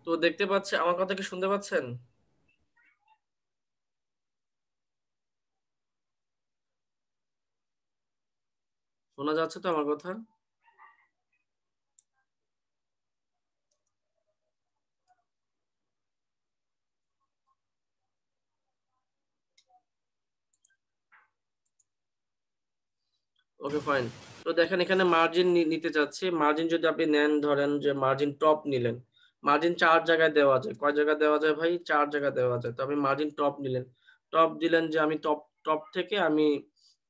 তো দেখতে পাচ্ছে আমার কথা কি শুনতে পাচ্ছেন? শোনা যাচ্ছে তো আমার কথা? Okay fine. তো দেখেন এখানে মার্জিন নিতে চাচ্ছি। মার্জিন যদি আপনি নেন ধরেন যে মার্জিন টপ নিলেন। মার্জিন ৪ জায়গায় দেওয়া যায়। কয় জায়গায় দেওয়া যায় ভাই? ৪ জায়গায় দেওয়া যায়। তো আপনি মার্জিন টপ নিলেন। টপ দিলেন যে আমি টপ টপ থেকে আমি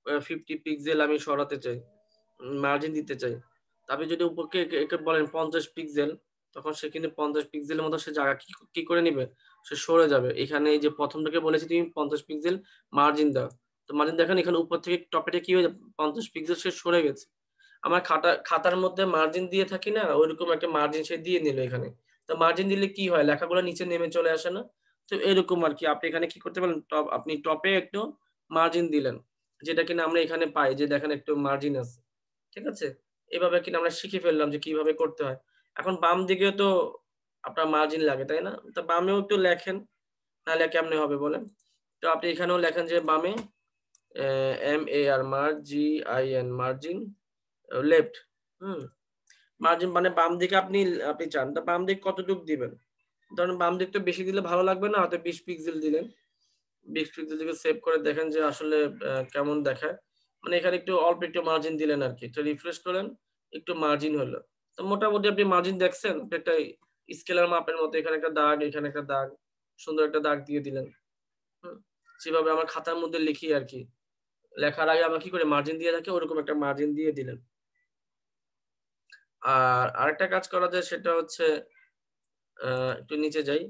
50 পিক্সেল আমি সরাতে চাই। মার্জিন দিতে চাই। তা আপনি যদি উপরকে একে একে বলেন ৫০ পিক্সেল, তখন সে কিন্তু ৫০ পিক্সেলের মতো সে জায়গা কি করে নিবে? সে সরে যাবে। এখানে এই যে ১ম থেকে বলেছি তুমি ৫০ পিক্সেল মার্জিন দাও। তো মার্জিন দেখেন এখানে উপর থেকে টপে কি হয়ে যায়? ৫০ পিক্সেল সে সরে গেছে। আমার খাতার মধ্যে মার্জিন দিয়ে থাকি না? ঐরকম একটা মার্জিন সে দিয়ে নিল এখানে। তো মার্জিন দিলে কি হয়? লেখাগুলো নিচে নেমে চলে আসে না? তো এরকম আরকি আপনি এখানে কি করতে পারেন? আপনি টপে একটু মার্জিন দিলেন। যেটা কিনা আমরা এখানে পাই যে দেখেন একটু মার্জিন আছে। ঠিক আছে? এভাবে কিনা আমরা শিখে ফেললাম যে কিভাবে করতে হয়। এখন বাম দিকেও তো আপনার মার্জিন লাগে, তাই না? তো বামেও একটু লেখেন, নাহলে কেমনে হবে বলেন? তো আপনি এখানেও লেখেন যে বামে MAR মার্জিন মার্জিন লেফট হুম? মার্জিন মানে বাম দিকে আপনি চান। তো বাম দিক কতটুক দিবেন? ধরেন বাম দিকটা বেশি দিলে ভালো লাগবে না, হয়তো ২০ পিক্সেল দিলেন। ২০ পিক্সেল থেকে সেভ করে দেখেন যে আসলে কেমন দেখায়। মানে এখানে একটু অল্প একটু মার্জিন দিলেন আরকি। তো রিফ্রেশ করেন, একটু মার্জিন হলো। তো মোটামুটি আপনি মার্জিন দেখছেন? একটা স্কেলার মাপের মতো এখানে একটা দাগ, এখানে একটা দাগ। সুন্দর একটা দাগ দিয়ে দিলেন। হুম? যেভাবে আমার খাতার মধ্যে লিখি আরকি। লেখার আগে আমরা কি করি মার্জিন দিয়ে রাখি, ওরকম একটা মার্জিন দিয়ে দিলেন। আর আরেকটা কাজ করা যায় সেটা হচ্ছে আ একটু নিচে যাই।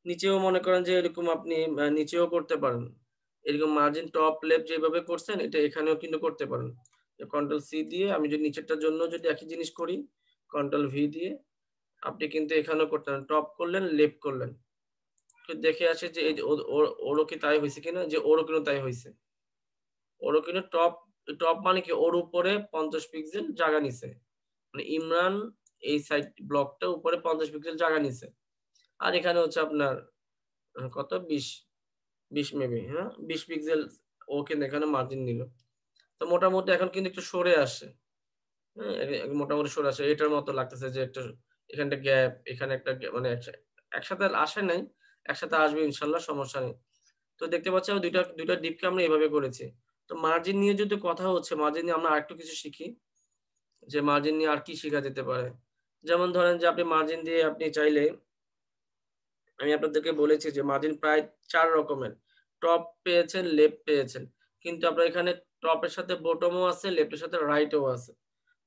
নিচেও মনে করেন যে এরকম আপনি নিচেও করতে পারেন। এরকম মার্জিন টপ লেফট যেভাবে করছেন এটা এখানেও কিন্তু করতে পারেন। কন্ট্রোল সি দিয়ে আমি যদি নিচেরটার জন্য যদি একই জিনিস করি, কন্ট্রোল ভি দিয়ে আপনি কিন্তু এখানেও করতে পারেন। টপ করলেন, লেফট করলেন। তো দেখে আসি যে এই যে ওরও কি তাই হইছে কিনা? যে ওরও কিন্তু তাই হইছে। ওরও কিন্তু টপ মানে কি ওর উপরে ৫০ পিক্সেল জায়গা নিছে। মানে ইমরান এই সাইড ব্লকটা উপরে ৫০ পিক্সেল জায়গা নিছে। আর এখানে হচ্ছে আপনার কত ২০ মেবি হ্যাঁ? ২০ পিক্সেল ও কিন্তু এখানে মার্জিন নিল। তো মোটামুটি এখন কিন্তু একটু সরে আসছে। হ্যাঁ? মোটামুটি সরে আসে। এটার মতো লাগতেছে যে একটা এখানে একটা গ্যাপ, এখানে একটা মানে একসাথে আসে নাই। একসাথে আসবে ইনশাআল্লাহ সমস্যা নেই। তো দেখতে পাচ্ছি আমি ২ টা ডিপকে আমরা এভাবে করেছি। তো মার্জিন নিয়ে যদি কথা হচ্ছে, মার্জিন নিয়ে আমরা আরেকটু কিছু শিখি। যে মার্জিন নিয়ে আর কি শিখা যেতে পারে? যেমন ধরেন যে আপনি মার্জিন দিয়ে আপনি চাইলে আমি আপনাদেরকে বলেছি যে মার্জিন প্রায় ৪ রকমের। টপ পেয়েছেন, লেফট পেয়েছেন। কিন্তু আপনার এখানে টপের সাথে বটমও আছে, লেফটের সাথে রাইটও আছে।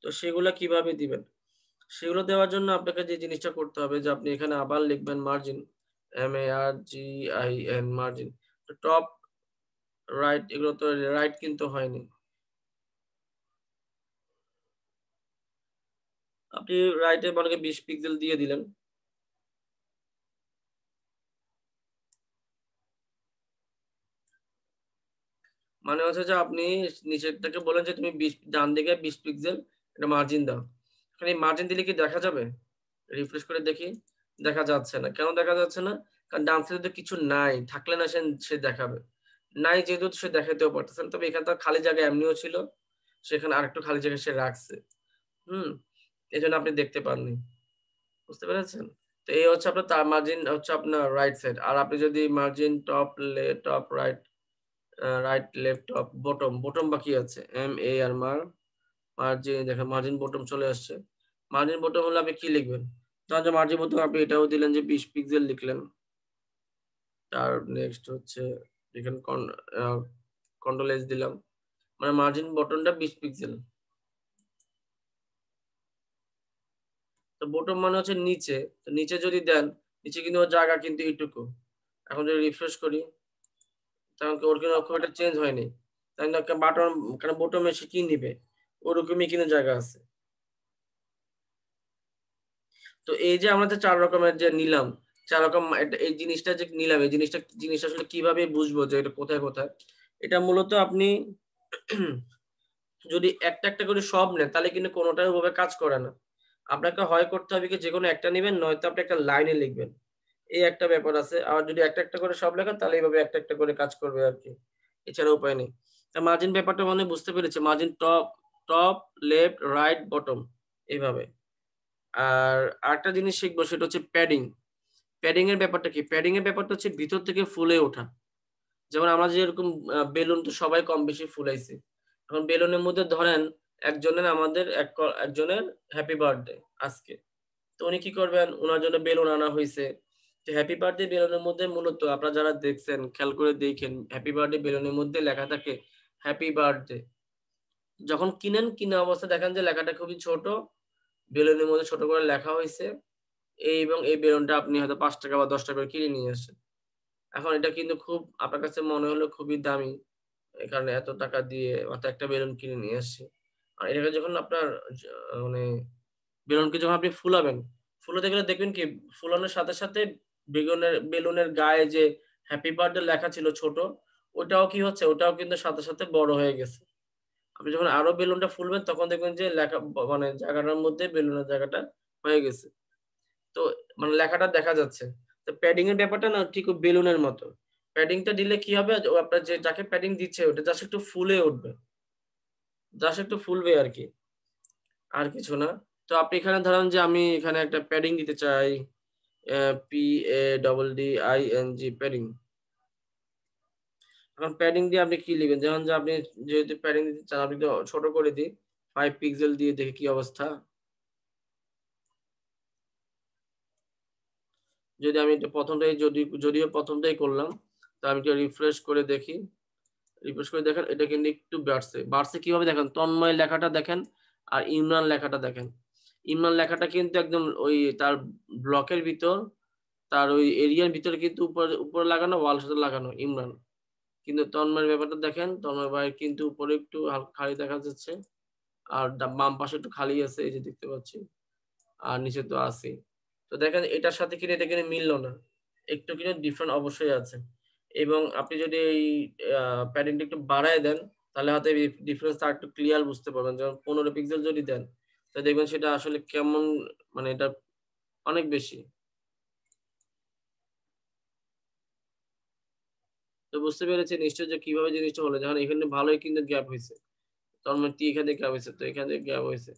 তো সেগুলা কিভাবে দিবেন? সেগুলো দেওয়ার জন্য আপনাকে যে জিনিসটা করতে হবে যে আপনি এখানে আবার লিখবেন মার্জিন। MARGIN margin. তো টপ, রাইট এগুলো তো রাইট কিন্তু হয়নি। আপনি রাইট এ মনে করেন ২০ পিক্সেল দিয়ে দিলেন। মানে হচ্ছে যে আপনি নিচেরটাকে বললেন যে তুমি ২০ ডান দিকে ২০ পিক্সেল একটা মার্জিন দাও। এখন এই মার্জিন দিলে কি দেখা যাবে? রিফ্রেশ করে দেখি। দেখা যাচ্ছে না। কেন দেখা যাচ্ছে না? কারণ ডান সাইডে তো কিছু নাই। থাকলে না সে দেখাবে। নাই যেহেতু সে দেখাইতেও পারতেছে না। তবে এখানে তার খালি জায়গা এমনিও ছিল। সেখানে আরেকটু খালি জায়গা সে রাখছে। হুম? এজন্য আপনি দেখতে পাননি। বুঝতে পেরেছেন? তো এই হচ্ছে আপনার তার মার্জিন হচ্ছে আপনার রাইট সাইড। আর আপনি যদি margin top right right, left, top, bottom, bottom বাকি আছে। MAR মার্জিন দেখেন মার্জিন বটম চলে আসছে। মার্জিন বটম হলে আপনি কি লিখবেন? ধরেন যে মার্জিন বটম আপনি এটাও দিলেন যে ২০ পিক্সেল লিখলেন। আর নেক্সট হচ্ছে এখানে আ কন্ট্রোল এস দিলাম। মানে মার্জিন বটমটা ২০ পিক্সেল। তো বটম মানে হচ্ছে নিচে। তো নিচে যদি দেন, নিচে কিন্তু ওর জায়গা কিন্তু এইটুকু। এখন যদি রিফ্রেশ করি, তখন কি ওর কিন্তু খুব একটা চেঞ্জ হয়নি। তাই না? কারণ বটম এ সে কি নিবে? ওরকমই কিন্তু জায়গা আছে। তো এই যে আমরা যে ৪ রকমের যে নিলাম, ৪ রকম এই জিনিসটা যে নিলাম, এই জিনিসটা আসলে কিভাবে বুঝবো যে এটা কোথায়? এটা মূলত আপনি যদি একটা করে সব নেন তাহলে কিন্তু কোনটাই ওভাবে কাজ করে না। আপনাকে হয় করতে হবে কি যেকোনো একটা নিবেন নয়তো আপনি একটা লাইনে লিখবেন। এই একটা ব্যাপার আছে। আর যদি একটা, একটা করে সব লেখেন তাহলে এইভাবে একটা, একটা করে কাজ করবে আরকি। এছাড়া উপায় নেই। মার্জিন ব্যাপারটা মনে হয় বুঝতে পেরেছি। Margin top, left, right, bottom এইভাবে। আর আরেকটা জিনিস শিখবো সেটা হচ্ছে প্যাডিং। প্যাডিং এর ব্যাপারটা কি? প্যাডিং এর ব্যাপারটা হচ্ছে ভিতর থেকে ফুলে ওঠা। যেমন আমরা যেরকম বেলুন তো সবাই কম বেশি ফুলাইছি। এখন বেলুনের মধ্যে ধরেন একজনের আমাদের একজনের হ্যাপি বার্থডে আজকে। তো উনি কি করবেন? উনার জন্য বেলুন আনা হইছে। তো হ্যাপি বার্থডে বেলুনের মধ্যে মূলত আপনারা যারা দেখছেন খেয়াল করে দেখেন হ্যাপি বার্থডে বেলুনের মধ্যে লেখা থাকে হ্যাপি বার্থডে। যখন কিনেন, কিনা অবস্থায় দেখেন যে লেখাটা খুবই ছোট। বেলুনের মধ্যে ছোট করে লেখা হইছে। এবং এই বেলুনটা আপনি হয়তো ৳৫ বা ৳১০ করে কিনে নিয়ে আসেন। এখন এটা কিন্তু খুব আপনার কাছে মনে হলো খুবই দামি। এই কারণে এত টাকা দিয়ে অর্থাৎ একটা বেলুন কিনে নিয়ে আসছি। আর এটাকে যখন আপনার য মানে বেলুনকে যখন আপনি ফুলাবেন, ফুলাতে গেলে দেখবেন কি ফুলানোর সাথে, সাথে বেলুনের গায়ে যে হ্যাপি বার্থডে লেখা ছিল ছোট, ওটাও কি হচ্ছে? ওটাও কিন্তু সাথে, সাথে বড় হয়ে গেছে। আপনি যখন আরো বেলুনটা ফুলবেন তখন দেখবেন যে লেখা মানে জায়গাটার মধ্যে বেলুনের জায়গাটা হয়ে গেছে। তো মানে লেখাটা দেখা যাচ্ছে। তো প্যাডিং এর ব্যাপারটা না ঠিক বেলুনের মতো। প্যাডিংটা দিলে কি হবে? ও আপনার যাকে প্যাডিং দিচ্ছে ওটা জাস্ট একটু ফুলে উঠবে। জাস্ট একটু ফুলবে আরকি। আর কিছু না। তো আপনি এখানে ধরেন যে আমি এখানে একটা প্যাডিং দিতে চাই। PADDING padding. এখন প্যাডিং দিয়ে আপনি কি লিখবেন? যেমন যে আপনি যেহেতু প্যাডিং দিতে চান আপনি তো ছোট করে দিই। 5 পিক্সেল দিয়ে দেখি কি অবস্থা। যদি আমি এটা ১ম টাই যদিও ১ম টাই করলাম। তো আমি একটু রিফ্রেশ করে দেখি। রিফ্রেশ করে দেখেন এটা কিন্তু একটু বাড়ছে। বাড়ছে কিভাবে দেখেন? তন্ময় লেখাটা দেখেন আর ইমরান লেখাটা দেখেন। ইমরান লেখাটা কিন্তু একদম ওই তার ব্লকের ভিতর, তার ওই এরিয়ার ভিতরে কিন্তু উপরে লাগানো, ওয়ালের সাথে লাগানো ইমরান। কিন্তু তন্ময়ের ব্যাপারটা দেখেন, তন্ময় ভাইয়ের কিন্তু উপরে একটু খালি দেখা যাচ্ছে। আর বাম পাশে একটু খালি আছে এই যে দেখতে পাচ্ছি। আর নিচে তো আছেই। তো দেখেন এটার সাথে কিন্তু এটা কিন্তু মিলল না। একটু কিন্তু ডিফারেন্ট অবশ্যই আছে। এবং আপনি যদি এই আ প্যাডিংটা একটু বাড়ায় দেন, তাহলে হয়তো এই ডিফারেন্সটা আরেকটু ক্লিয়ার বুঝতে পারবেন। যেমন ১৫ পিক্সেল যদি দেন, তো দেখবেন সেটা আসলে কেমন মানে এটা অনেক বেশি। তো বুঝতে পেরেছেন নিশ্চয়ই যে কিভাবে জিনিসটা হলো। দেখেন এখানে ভালোই কিন্তু গ্যাপ হইছে। তার মানে এখানে গ্যাপ হইছে, তো এখানে গ্যাপ হইছে।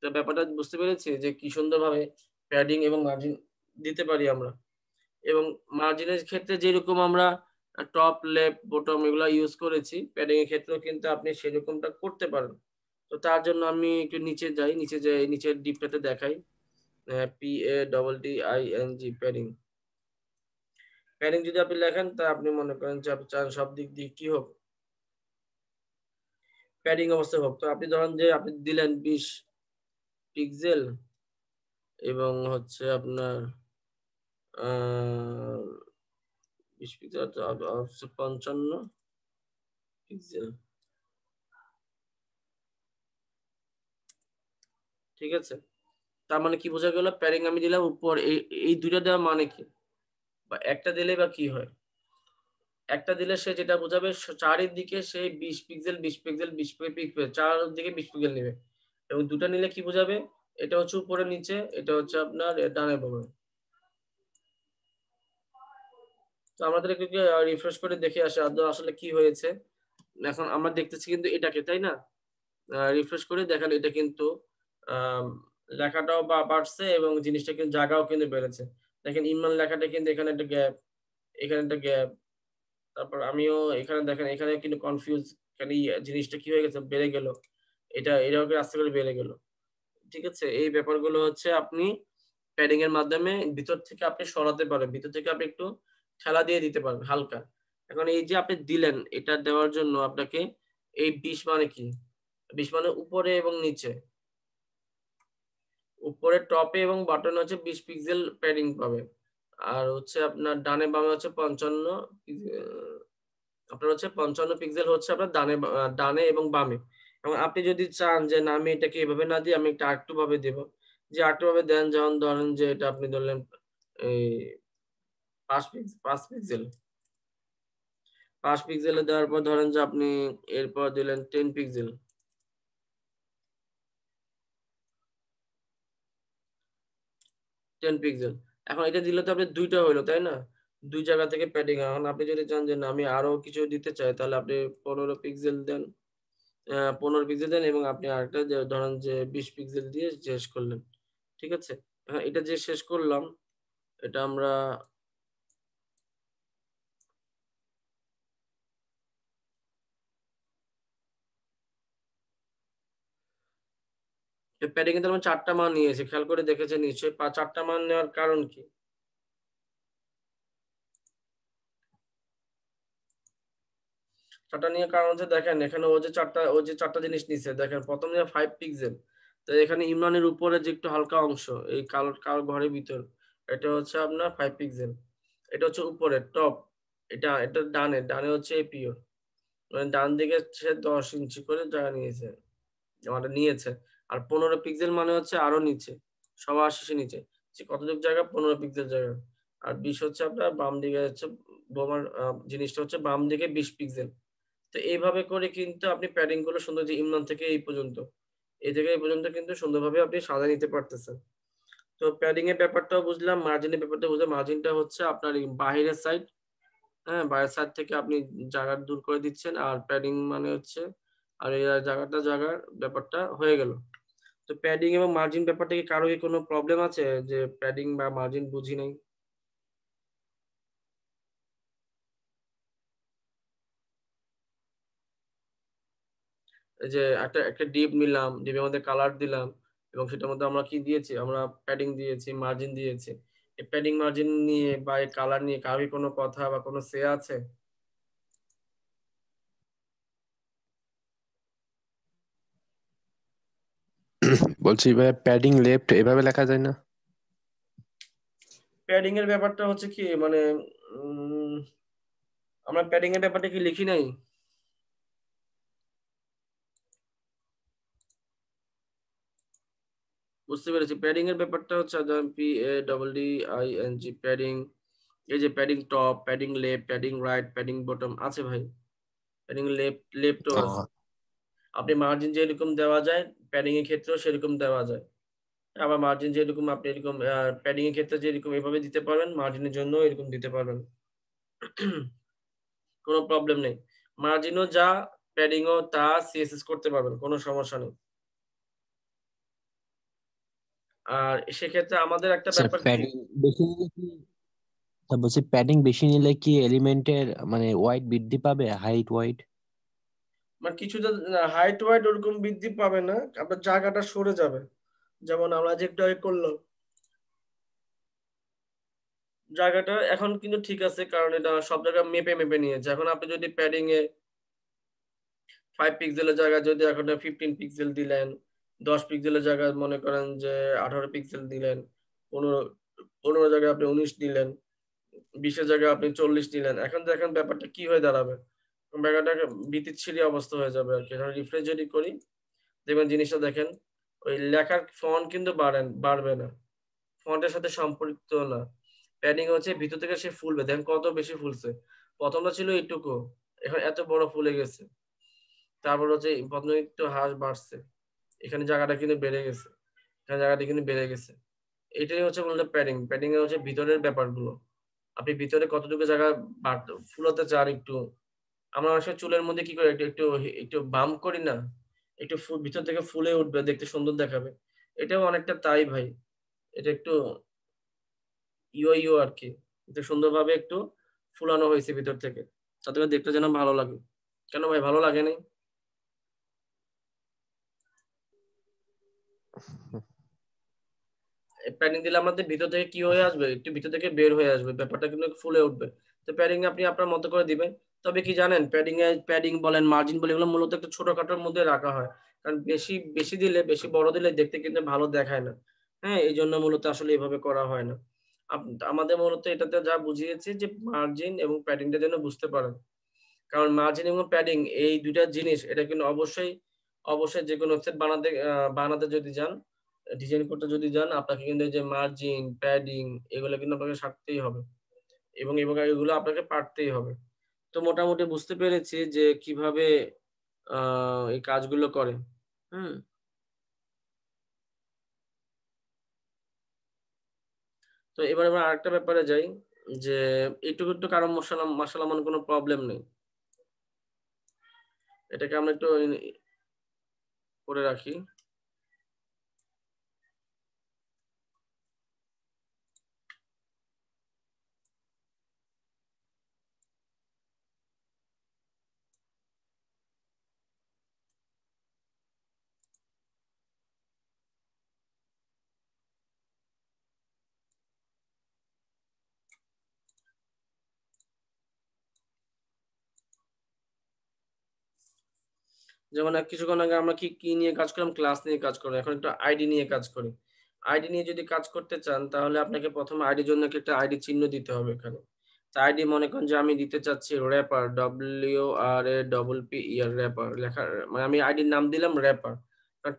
তো ব্যাপারটা বুঝতে পেরেছি যে কি সুন্দরভাবে প্যাডিং এবং মার্জিন দিতে পারি আমরা। এবং মার্জিনের ক্ষেত্রে যেরকম আমরা টপ, লেফট, বটম এগুলা ইউজ করেছি, প্যাডিং এর ক্ষেত্রেও কিন্তু আপনি সেরকমটা করতে পারেন। তো তার জন্য আমি একটু নিচে যাই। নিচে যেয়ে নিচের ডিপটাতে দেখাই। PADDING padding. প্যাডিং যদি আপনি লেখেন তা আপনি মনে করেন যে আপনি চান সব দিক দিয়ে কি হোক? প্যাডিং অবস্থায় হোক। তো আপনি ধরেন যে আপনি দিলেন ২০ পিক্সেল এবং হচ্ছে আপনার আ ২০ পিক্সেল হচ্ছে ৫৫ পিক্সেল। ঠিক আছে? তার মানে কি বোঝা গেল? প্যাডিং আমি দিলাম উপর এই ২ টা দেওয়া মানে কি? বা ১ টা দিলেই বা কি হয়? ১ টা দিলে সে যেটা বোঝাবে চারিদিকে সে ২০ পিক্সেল, ২০ পিক্সেল, ২০ পিক্সেল চারদিকে ২০ পিক্সেল নিবে। এবং ২ টা নিলে কি বোঝাবে? এটা হচ্ছে উপরে নিচে, এটা হচ্ছে আপনার ডানে বামে। তো আমাদের একটু রিফ্রেশ করে দেখে আসি আদৌ আসলে কি হয়েছে। এখন আমরা দেখতেছি কিন্তু এটাকে, তাই না? রিফ্রেশ করে দেখেন এটা কিন্তু আম লেখাটাও বাড়ছে এবং জিনিসটা কিন্তু জায়গাও কিন্তু বেড়েছে। দেখেন ইমরান লেখাটা কিন্তু এখানে একটা গ্যাপ, এখানে একটা গ্যাপ। তারপর আমিও এখানে দেখেন এখানে কিন্তু কনফিউজ খালি জিনিসটা কি হয়ে গেছে বেড়ে গেল। এটাও কি আস্তে করে বেড়ে গেল। ঠিক আছে? এই ব্যাপারগুলো হচ্ছে আপনি প্যাডিং এর মাধ্যমে ভিতর থেকে আপনি সরাতে পারেন। ভিতর থেকে আপনি একটু ঠেলা দিয়ে দিতে পারবেন হালকা। এখন এই যে আপনি দিলেন এটা দেওয়ার জন্য আপনাকে এই ২০ মানে কি? ২০ মানে উপরে এবং নিচে। উপরে টপে এবং বাটনে হচ্ছে ২০ পিক্সেল প্যাডিং পাবেন। আর হচ্ছে আপনার ডানে বামে হচ্ছে ৫৫ আপনার হচ্ছে ৫৫ পিক্সেল হচ্ছে আপনার ডানে এবং বামে। এবং আপনি যদি চান যে না আমি এটাকে এভাবে না দিয়ে আমি এটা আরেকটু ভাবে দেব। যে আরেকটু ভাবে দেন যেমন ধরেন যে এটা আপনি ধরলেন এই ৫ পিক্সেল। ৫ পিক্সেলে দেওয়ার পর ধরেন যে আপনি এরপর দিলেন ১০ পিক্সেল, ১০ পিক্সেল। এখন এটা দিলে তো আপনার ২ টা হইলো, তাই না? ২ জায়গা থেকে প্যাডিং। এখন আপনি যদি চান যে না আমি আরো কিছু দিতে চাই তাহলে আপনি ১৫ পিক্সেল দেন। ১৫ পিক্সেল দেন এবং আপনি আরেকটা যে ধরেন যে ২০ পিক্সেল দিয়ে শেষ করলেন। ঠিক আছে? এটা যে শেষ করলাম, এটা আমরা প্যাডিং এ তো আমরা ৪ টা মান নিয়েছি। খেয়াল করে দেখেছেন নিশ্চয়ই। ৪ টা মান নেওয়ার কারণ কি? ৪ টা নেওয়ার কারণ হচ্ছে দেখেন এখানে ও যে ৪ টা জিনিস নিছে দেখেন ১ম যে ৫ পিক্সেল। তো এখানে ইমরানের উপরে যে একটু হালকা অংশ এই কালো কালো ঘরের ভিতর এটা হচ্ছে আপনার ৫ পিক্সেল। এটা হচ্ছে উপরে টপ। এটা ডানে হচ্ছে এপিও। মানে ডান দিকে সে ১০ ইঞ্চি করে জায়গা নিয়েছে। মানে নিয়েছে। আর ১৫ পিক্সেল মানে হচ্ছে আরো নিচে। সবার শেষে নিচে। যে কতটুক জায়গা? ১৫ পিক্সেল জায়গা। আর ২০ হচ্ছে আপনার বাম দিকে হচ্ছে বোমার জিনিসটা হচ্ছে বাম দিকে ২০ পিক্সেল। তো এইভাবে করে কিন্তু আপনি প্যাডিং গুলো সুন্দর যে ইমরান থেকে এই পর্যন্ত। এই থেকে এই পর্যন্ত কিন্তু সুন্দরভাবে আপনি সাজায় নিতে পারতেছেন। তো প্যাডিং এর ব্যাপারটাও বুঝলাম, মার্জিন এর ব্যাপারটা বুঝলাম। মার্জিনটা হচ্ছে আপনার এই বাহিরের সাইড, হ্যাঁ? বাইরের সাইড থেকে আপনি জায়গা দূর করে দিচ্ছেন। আর প্যাডিং মানে হচ্ছে আর এই জায়গার ব্যাপারটা হয়ে গেল। তো প্যাডিং এবং মার্জিন ব্যাপারটা কি কারো কি কোনো প্রবলেম আছে? যে প্যাডিং বা মার্জিন বুঝি নাই? এই যে একটা ডিপ নিলাম, ডিপের মধ্যে কালার দিলাম এবং সেটার মধ্যে আমরা কি দিয়েছি? আমরা প্যাডিং দিয়েছি, মার্জিন দিয়েছি। এই প্যাডিং মার্জিন নিয়ে বা এই কালার নিয়ে কারো কি কোনো কথা বা কোনো say আছে? বলছি ভাই, প্যাডিং লেফট এভাবে লেখা যায় না? প্যাডিং এর ব্যাপারটা হচ্ছে কি মানে উম আমরা প্যাডিং এর ব্যাপারটা কি লিখি নাই? বুঝতে পেরেছি। প্যাডিং এর ব্যাপারটা হচ্ছে যেমন PADDING প্যাডিং, এই যে padding top, padding left, padding right, padding bottom আছে ভাই। প্যাডিং লেফটও আছে। ও আপনি মার্জিন যেরকম দেওয়া যায়, প্যাডিং এর ক্ষেত্রেও সেরকম দেওয়া যায়। আবার মার্জিন যেরকম আপনি এরকম প্যাডিং এর ক্ষেত্রে যেরকম এভাবে দিতে পারবেন, মার্জিনের জন্যও এরকম দিতে পারবেন। কোন প্রবলেম নেই। মার্জিনও যা, প্যাডিং ও তা CSS করতে পারবেন। কোন সমস্যা নেই। আর সেক্ষেত্রে আমাদের একটা আচ্ছা, ব্যাপার কি প্যাডিং বেশি নিলে কি, তা বলছি প্যাডিং বেশি নিলে কি এলিমেন্টের মানে ওয়াইড বৃদ্ধি পাবে, হাইট ওয়াইড? মানে কিছুটা হাইট ওয়াইট ওরকম বৃদ্ধি পাবে না। আপনার জায়গাটা সরে যাবে। যেমন আমরা যে একটু আগে করলাম। জায়গাটা এখন কিন্তু ঠিক আছে কারণ এটা সব জায়গায় মেপে নিয়েছে। এখন আপনি যদি প্যাডিং এ ৫ পিক্সেলের জায়গায় যদি এখন 15 পিক্সেল দিলেন, ১০ পিক্সেলের জায়গায় মনে করেন যে ১৮ পিক্সেল দিলেন, ১৫ জায়গায় আপনি ১৯ দিলেন, ২০ এর জায়গায় আপনি ৪০ নিলেন। এখন দেখেন ব্যাপারটা কি হয়ে দাঁড়াবে? ব্যাপারটা বিতিচ্ছিরি অবস্থা হয়ে যাবে আরকি। এখন রিফ্রেশ যদি করি, দেখবেন জিনিসটা দেখেন, ওই লেখার ফন্ট কিন্তু বাড়বে না। ফন্টের সাথে সম্পৃক্ত না। প্যাডিং হচ্ছে ভিতর থেকে সে ফুলবে। দেখেন কত বেশি ফুলছে। ১ম টা ছিল এইটুকু, এখন এত বড় ফুলে গেছে। তারপর হচ্ছে ১ম এ একটু বাড়ছে। এখানে জায়গাটা কিন্তু বেড়ে গেছে। এখানে জায়গাটা কিন্তু বেড়ে গেছে। এটাই হচ্ছে মূলত প্যাডিং। প্যাডিং এর হচ্ছে ভিতরের ব্যাপারগুলো। আপনি ভিতরে কতটুকু জায়গা ফুলাতে চান একটু। আমরা অনেক সময় চুলের মধ্যে কি করি একটু বাম্প করি না? একটু ভিতর থেকে ফুলে উঠবে, দেখতে সুন্দর দেখাবে। এটাও অনেকটা তাই ভাই। এটা একটু ইয়ো আরকি। একটু সুন্দরভাবে একটু ফুলানো হয়েছে ভিতর থেকে। যাতে করে দেখতে যেন ভালো লাগে। কেন ভাই ভালো লাগে নাই? প্যাডিং দিলে আমাদের ভিতর থেকে কি হয়ে আসবে? একটু ভিতর থেকে বের হয়ে আসবে। ব্যাপারটা কিন্তু ফুলে উঠবে। তো প্যাডিং আপনি আপনার মতো করে দিবেন। তবে কি জানেন? প্যাডিং বলেন, মার্জিন বলেন এগুলো মূলত একটু ছোটখাটোর মধ্যে রাখা হয়। কারণ বেশি দিলে, বেশি বড় দিলে দেখতে কিন্তু ভালো দেখায় না। হ্যাঁ? এজন্য মূলত আসলে এভাবে করা হয় না। আপ আমাদের মূলত এটাতে যা বুঝিয়েছি যে মার্জিন এবং প্যাডিংটা যেন বুঝতে পারেন। কারণ মার্জিন এবং প্যাডিং এই ২ টা জিনিস এটা কিন্তু অবশ্যই যেকোনো ওয়েবসাইট বানাতে যদি যান, ডিজাইন করতে যদি যান আপনাকে কিন্তু এই যে মার্জিন, প্যাডিং এগুলো কিন্তু আপনাকে সারতেই হবে। এবং এগুলো আপনাকে পারতেই হবে। তো মোটামুটি বুঝতে পেরেছি যে কিভাবে আ এই কাজগুলো করে। হুম? তো এবার আমরা আরেকটা ব্যাপারে যাই যে এইটুকু একটু কারো মাশাআল্লাহ মানে কোনো প্রবলেম নেই। এটাকে আমরা একটু করে রাখি। যেমন কিছুক্ষণ আগে আমরা কি নিয়ে কাজ করলাম? ক্লাস নিয়ে কাজ করলাম। এখন একটু আইডি নিয়ে কাজ করি। আইডি নিয়ে যদি কাজ করতে চান তাহলে আপনাকে ১ম এ আইডির জন্য একটা আইডি চিহ্ন দিতে হবে এখানে। তো আইডি মনে করেন যে আমি দিতে চাচ্ছি র‍্যাপার WRAPPER র‍্যাপার লেখা মানে আমি আইডির নাম দিলাম র‍্যাপার।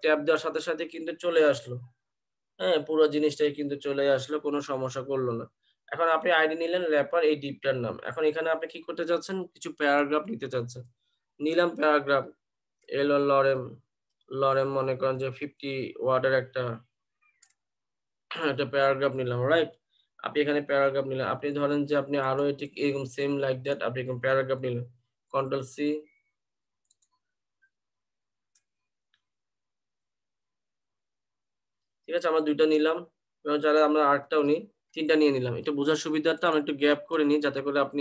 ট্যাব দেওয়ার সাথে, সাথে কিন্তু চলে আসলো। হ্যাঁ? পুরো জিনিসটাই কিন্তু চলে আসলো। কোনো সমস্যা করল না। এখন আপনি আইডি নিলেন র‍্যাপার এই ডিপটার নাম। এখন এখানে আপনি কি করতে চাচ্ছেন? কিছু প্যারাগ্রাফ নিতে চাচ্ছেন। নিলাম প্যারাগ্রাফ। এলো লরেম মনে করেন যে 50 ওয়ার্ডের একটা প্যারাগ্রাফ নিলাম, রাইট? আপনি এখানে প্যারাগ্রাফ নিলেন। আপনি ধরেন যে আপনি আরো ঠিক এরকম সেম লাইক দ্যাট আপনি এরকম প্যারাগ্রাফ নিলেন। Control C. ঠিক আছে? আমরা ২ টা নিলাম। এবং যারা আমরা আরেকটাও নিই, ৩ টা নিয়ে নিলাম। একটু বোঝার সুবিধার্থে আমরা একটু গ্যাপ করে নিই যাতে করে আপনি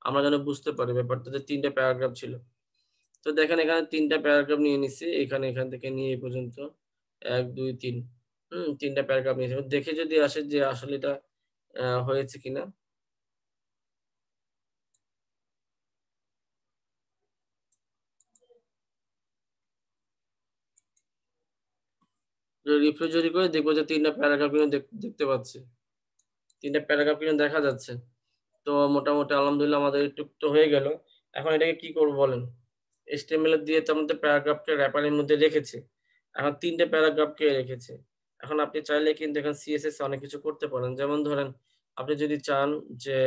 আমরা যেন বুঝতে পারি ব্যাপারটা যে ৩ টা প্যারাগ্রাফ ছিল। তো দেখেন এখানে ৩ টা প্যারাগ্রাফ নিয়ে নিছি। এখান থেকে নিয়ে এই পর্যন্ত ১, ২, ৩ ৩ টা প্যারাগ্রাফ নিয়েছি। দেখে যদি আসে যে আসলে এটা হয়েছে কিনা। রিফ্রেশ যদি করি দেখব যে ৩ টা প্যারাগ্রাফ কিন্তু দেখতে পাচ্ছি। ৩ টা প্যারাগ্রাফ কিন্তু দেখা যাচ্ছে। তো মোটামুটি আলহামদুলিল্লাহ আমাদের এটুক তো হয়ে গেল। এখন এটাকে কি করব বলেন? HTML দিয়ে তো আমাদের প্যারাগ্রাফটা র‍্যাপারের মধ্যে রেখেছি। এখন ৩ টে প্যারাগ্রাফকে রেখেছি। এখন আপনি চাইলে কিন্তু এখানে CSS এ অনেক কিছু করতে পারেন। যেমন ধরেন আপনি যদি চান যে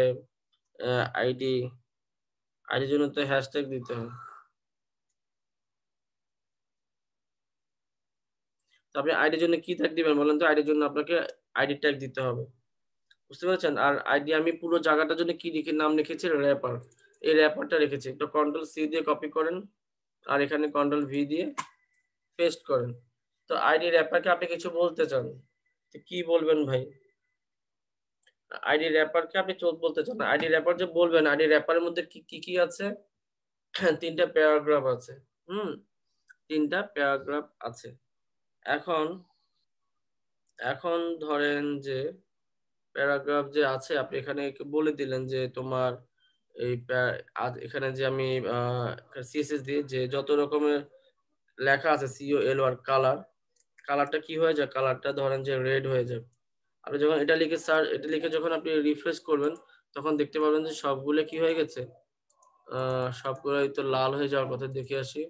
আ আইডি, আইডির জন্য তো হ্যাশট্যাগ দিতে হয়। তো আপনি আইডির জন্য কি ট্যাগ দিবেন বলেন তো? আইডির জন্য আপনাকে আইডি ট্যাগ দিতে হবে। বুঝতে পেরেছেন? আর আইডি আমি পুরো জায়গাটার জন্য কি লিখে নাম লিখেছি? র‍্যাপার। এই র‍্যাপারটা রেখেছি। একটু কন্ট্রোল সি দিয়ে কপি করেন। আর এখানে কন্ট্রোল ভি দিয়ে পেস্ট করেন। তো আইডি র‍্যাপারকে আপনি কিছু বলতে চান। তো কি বলবেন ভাই? আইডি র‍্যাপারকে আপনি বলতে চান না। আইডি র‍্যাপার যে বলবেন, আইডি র‍্যাপারের মধ্যে কি আছে? ৩ টা প্যারাগ্রাফ আছে। হুম? ৩ টা প্যারাগ্রাফ আছে। এখন এখন ধরেন যে প্যারাগ্রাফ যে আছে আপনি এখানে বলে দিলেন যে তোমার এই এখানে যে আমি আ সিএসএস দিয়ে যে যত রকমের লেখা আছে COLOR কালারটা কি হয়ে যায়? কালারটা ধরেন যে রেড হয়ে যায়। আপনি যখন এটা লিখে যখন আপনি রিফ্রেশ করবেন, তখন দেখতে পাবেন যে সবগুলো কি হয়ে গেছে? আ সবগুলাই তো লাল হয়ে যাওয়ার কথা দেখে আসি।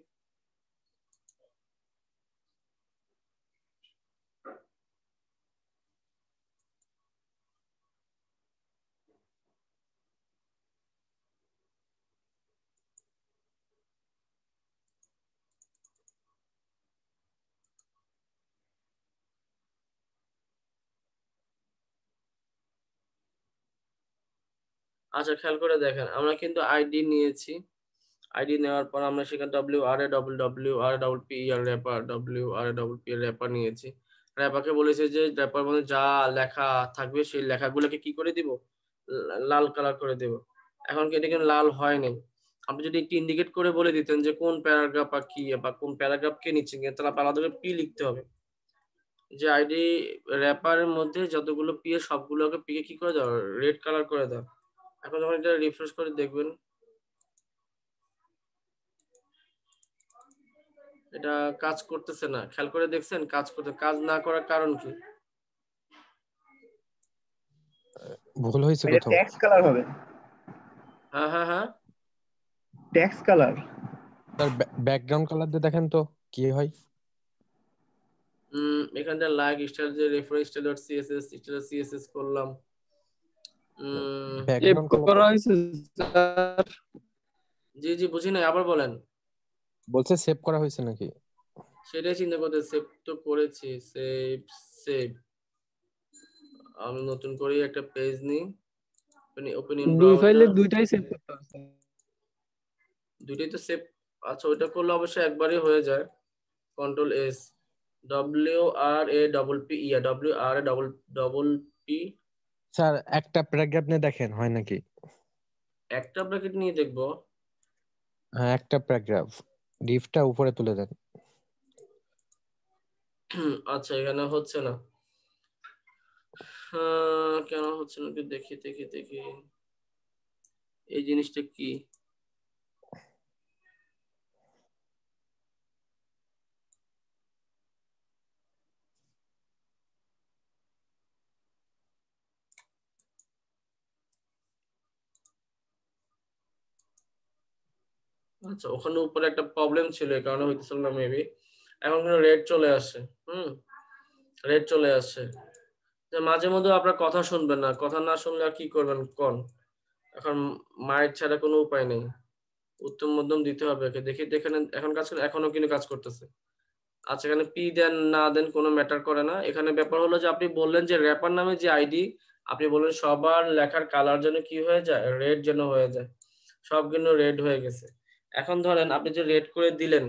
আচ্ছা খেয়াল করে দেখেন, আমরা কিন্তু আইডি নিয়েছি। আইডি নেওয়ার পর আমরা সেখানে WRAPPER র্যাপার নিয়েছি। র্যাপারকে বলেছি যে র্যাপার মধ্যে যা লেখা থাকবে সেই লেখাগুলোকে কি করে দিব? লাল কালার করে দেব। এখন কি এটা কিন্তু লাল হয় নাই। আপনি যদি একটু ইন্ডিকেট করে বলে দিতেন যে কোন প্যারাগ্রাফ বা কি বা কোন প্যারাগ্রাফ কে নিচ্ছেন তাহলে আপনার আলাদা করে পি লিখতে হবে। যে আইডি র‍্যাপারের মধ্যে যতগুলো পি এর সবগুলোকে পি কে কি করে দাও? রেড কালার করে দাও। এখন যখন এটা রিফ্রেশ করে দেখবেন এটা কাজ করতেছে না। খেয়াল করে দেখছেন কাজ না করার কারণ কি? ভুল হয়েছে এটা কোথাও? ট্যাক্স কালার হবে। হ্যাঁ, হ্যাঁ, হ্যাঁ। Tax colour. তার ব্যাকগ্রাউন্ড কালার দিয়ে দেখেন তো কি হয়। এখানটা লাইক স্টাইল যে রেফারেন্স স্টাইল.css স্টাইল.css করলাম। সেভ ব্যাকগ্রাউন্ড কালার করা হয়েছে স্যার। জি বুঝি নাই আবার বলেন। বলছে সেভ করা হয়েছে নাকি? সেটাই চিন্তা করতে সেভ তো করেছি। সেভ আমি নতুন করে একটা পেজ নিই, ওপেন ইন দুই ফাইলে ব্রাউজার। দুইটাই সেভ করতে হবে। দুইটাই তো সেভ। আচ্ছা, ওইটা করলে অবশ্যই একবারই হয়ে যায়। Control S, WRAPP। স্যার একটা প্যারাগ্রাফ নিয়ে দেখেন হয় নাকি। একটা ব্র্যাকেট নিয়ে দেখবো। হ্যাঁ একটা প্যারাগ্রাফ, ডিফটা উপরে তুলে দেন। আচ্ছা, এখানে হচ্ছে না। কেন হচ্ছে না একটু দেখি দেখি দেখি, এই জিনিসটা কি? আচ্ছা, ওখানে উপরে একটা প্রবলেম ছিল, এই কারণে হইতেছিল না মেবি। এখন কিন্তু রেড চলে আসে। রেড চলে আসে। যে মাঝে মধ্যে আপনার কথা শুনবেন না, কথা না শুনলে আর কি করবেন কোন? এখন মায়ের ছাড়া কোনো উপায় নেই, উত্তম মধ্যম দিতে হবে। একে দেখি দেখেন, এখন কাজ করে, এখনো কিন্তু কাজ করতেছে। আচ্ছা, এখানে পি দেন না দেন কোনো ম্যাটার করে না। এখানে ব্যাপার হলো যে আপনি বললেন যে র্যাপার নামে যে আইডি, আপনি বললেন সবার লেখার কালার যেন কি হয়ে যায়, রেড যেন হয়ে যায়। সব কিন্তু রেড হয়ে গেছে। এখন ধরেন আপনি যে রেড করে দিলেন,